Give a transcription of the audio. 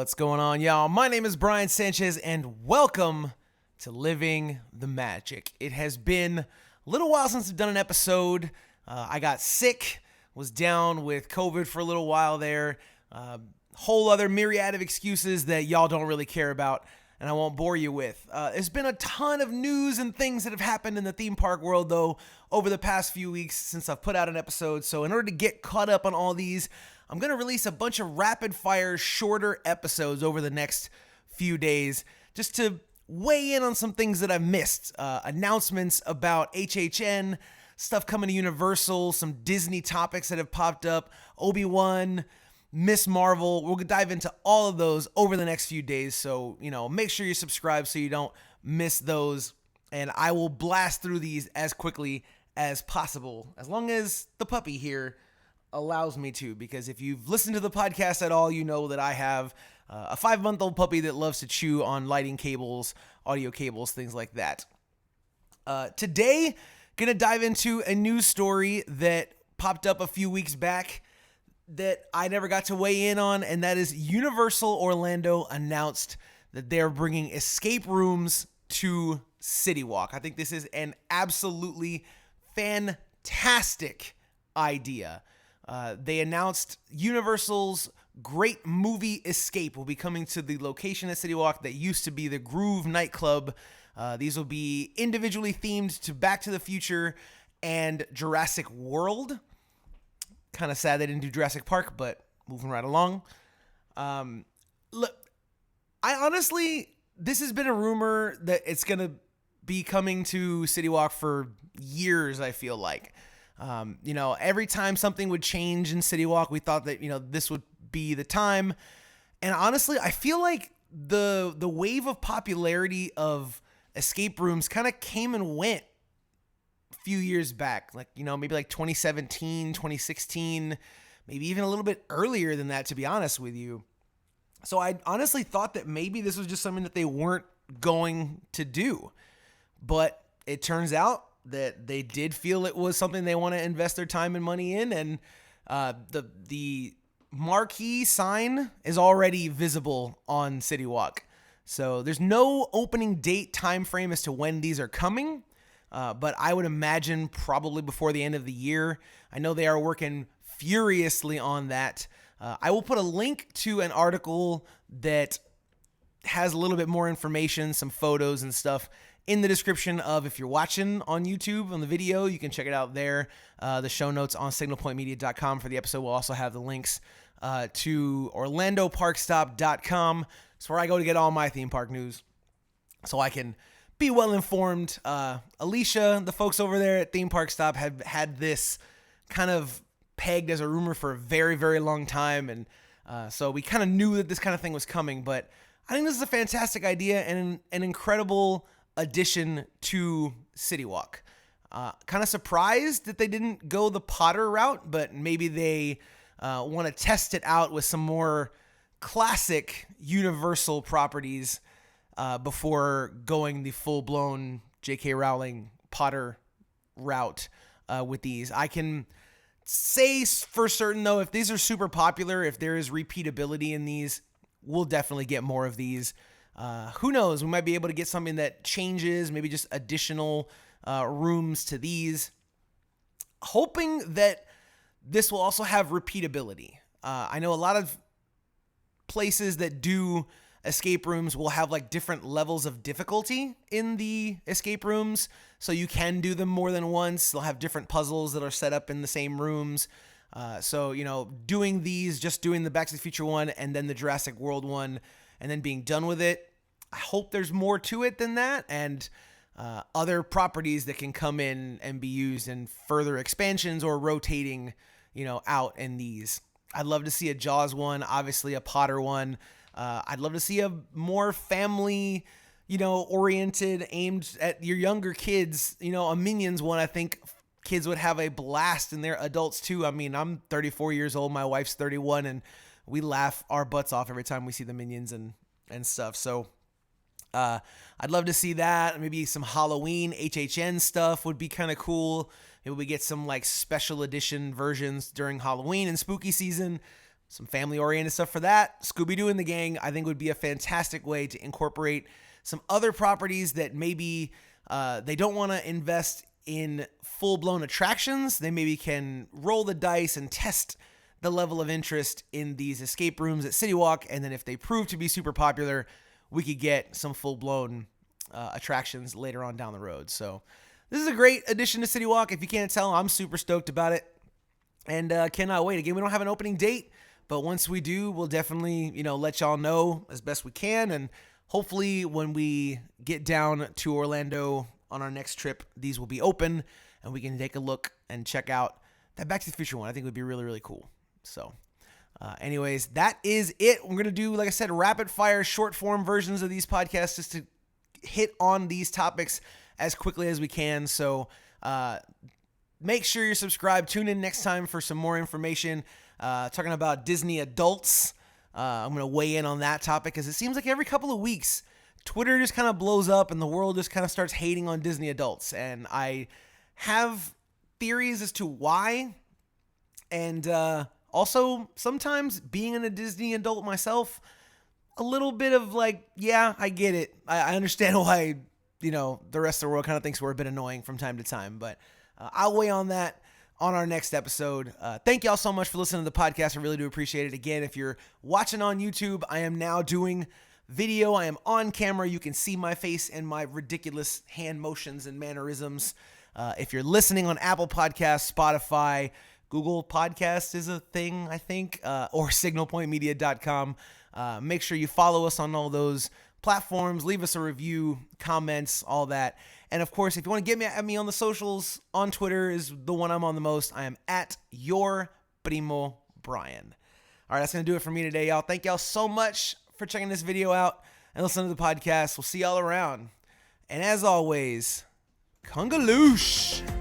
What's going on, y'all? My name is Brian Sanchez, and welcome to Living the Magic. It has been a little while since I've done an episode. I got sick, was down with COVID for a little while there. Whole other myriad of excuses that y'all don't really care about, and I won't bore you with. There's been a ton of news and things that have happened in the theme park world, though, over the past few weeks since I've put out an episode. So in order to get caught up on all these, I'm going to release a bunch of rapid-fire, shorter episodes over the next few days just to weigh in on some things that I've missed. Announcements about HHN, stuff coming to Universal, some Disney topics that have popped up, Obi-Wan, Miss Marvel. We'll dive into all of those over the next few days. So, make sure you subscribe so you don't miss those. And I will blast through these as quickly as possible, as long as the puppy here allows me to, because if you've listened to the podcast at all, you know that I have a 5-month-old puppy that loves to chew on lighting cables, audio cables, things like that. Today, gonna dive into a news story that popped up a few weeks back that I never got to weigh in on, and that is Universal Orlando announced that they're bringing escape rooms to City Walk. I think this is an absolutely fantastic idea. They announced Universal's Great Movie Escape will be coming to the location at City Walk that used to be the Groove nightclub. These will be individually themed to Back to the Future and Jurassic World. Kind of sad they didn't do Jurassic Park, but moving right along. Look, I honestly, this has been a rumor that it's going to be coming to City Walk for years, I feel like. Every time something would change in City Walk, we thought that, this would be the time. And honestly, I feel like the wave of popularity of escape rooms kind of came and went a few years back. Like, maybe like 2017, 2016, maybe even a little bit earlier than that, to be honest with you. So I honestly thought that maybe this was just something that they weren't going to do. But it turns out that they did feel it was something they want to invest their time and money in, and the marquee sign is already visible on City Walk. So there's no opening date time frame as to when these are coming, but I would imagine probably before the end of the year. I know they are working furiously on that. I will put a link to an article that has a little bit more information, some photos and stuff in the description of, if you're watching on YouTube on the video, you can check it out there. The show notes on signalpointmedia.com for the episode will also have the links to orlandoparkstop.com. It's where I go to get all my theme park news so I can be well informed. Alicia, the folks over there at Theme Park Stop, have had this kind of pegged as a rumor for a very, very long time. And so we kind of knew that this kind of thing was coming. But I think this is a fantastic idea and an incredible addition to City Walk. Kind of surprised that they didn't go the Potter route, but maybe they want to test it out with some more classic Universal properties before going the full-blown J.K. Rowling Potter route with these. I can say for certain, though, if these are super popular, if there is repeatability in these, we'll definitely get more of these. Who knows? We might be able to get something that changes, maybe just additional rooms to these. Hoping that this will also have repeatability. I know a lot of places that do escape rooms will have like different levels of difficulty in the escape rooms. So you can do them more than once. They'll have different puzzles that are set up in the same rooms. So doing these, just doing the Back to the Future one and then the Jurassic World one, and then being done with it. I hope there's more to it than that, and other properties that can come in and be used in further expansions or rotating, out in these. I'd love to see a Jaws one, obviously a Potter one. I'd love to see a more family, oriented, aimed at your younger kids, a Minions one. I think kids would have a blast, and they're adults too. I mean, I'm 34 years old, my wife's 31, and we laugh our butts off every time we see the Minions and stuff. So I'd love to see that. Maybe some Halloween HHN stuff would be kind of cool. Maybe we get some like special edition versions during Halloween and spooky season. some family-oriented stuff for that. Scooby-Doo and the Gang, I think, would be a fantastic way to incorporate some other properties that maybe they don't want to invest in full-blown attractions. They maybe can roll the dice and test the level of interest in these escape rooms at City Walk, and then if they prove to be super popular, we could get some full-blown attractions later on down the road. So this is a great addition to City Walk. If you can't tell, I'm super stoked about it and cannot wait. Again, we don't have an opening date, but once we do, we'll definitely, let y'all know as best we can. And hopefully when we get down to Orlando on our next trip, these will be open and we can take a look and check out that Back to the Future one. I think would be really, really cool. So anyways, that is it. We're going to do, like I said, rapid fire short form versions of these podcasts just to hit on these topics as quickly as we can. So make sure you're subscribed. Tune in next time for some more information talking about Disney adults. I'm going to weigh in on that topic because it seems like every couple of weeks, Twitter just kind of blows up and the world just kind of starts hating on Disney adults. And I have theories as to why. And also, sometimes being a Disney adult myself, a little bit of like, yeah, I get it. I understand why, the rest of the world kind of thinks we're a bit annoying from time to time. But I'll weigh on that on our next episode. Thank y'all so much for listening to the podcast. I really do appreciate it. Again, if you're watching on YouTube, I am now doing video. I am on camera. You can see my face and my ridiculous hand motions and mannerisms. If you're listening on Apple Podcasts, Spotify, Google Podcasts is a thing, I think, or signalpointmedia.com. Make sure you follow us on all those platforms. Leave us a review, comments, all that. And of course, if you want to get at me on the socials, on Twitter is the one I'm on the most. I am at your Primo Brian. All right, that's going to do it for me today, y'all. Thank y'all so much for checking this video out and listening to the podcast. We'll see y'all around. And as always, Congaloosh.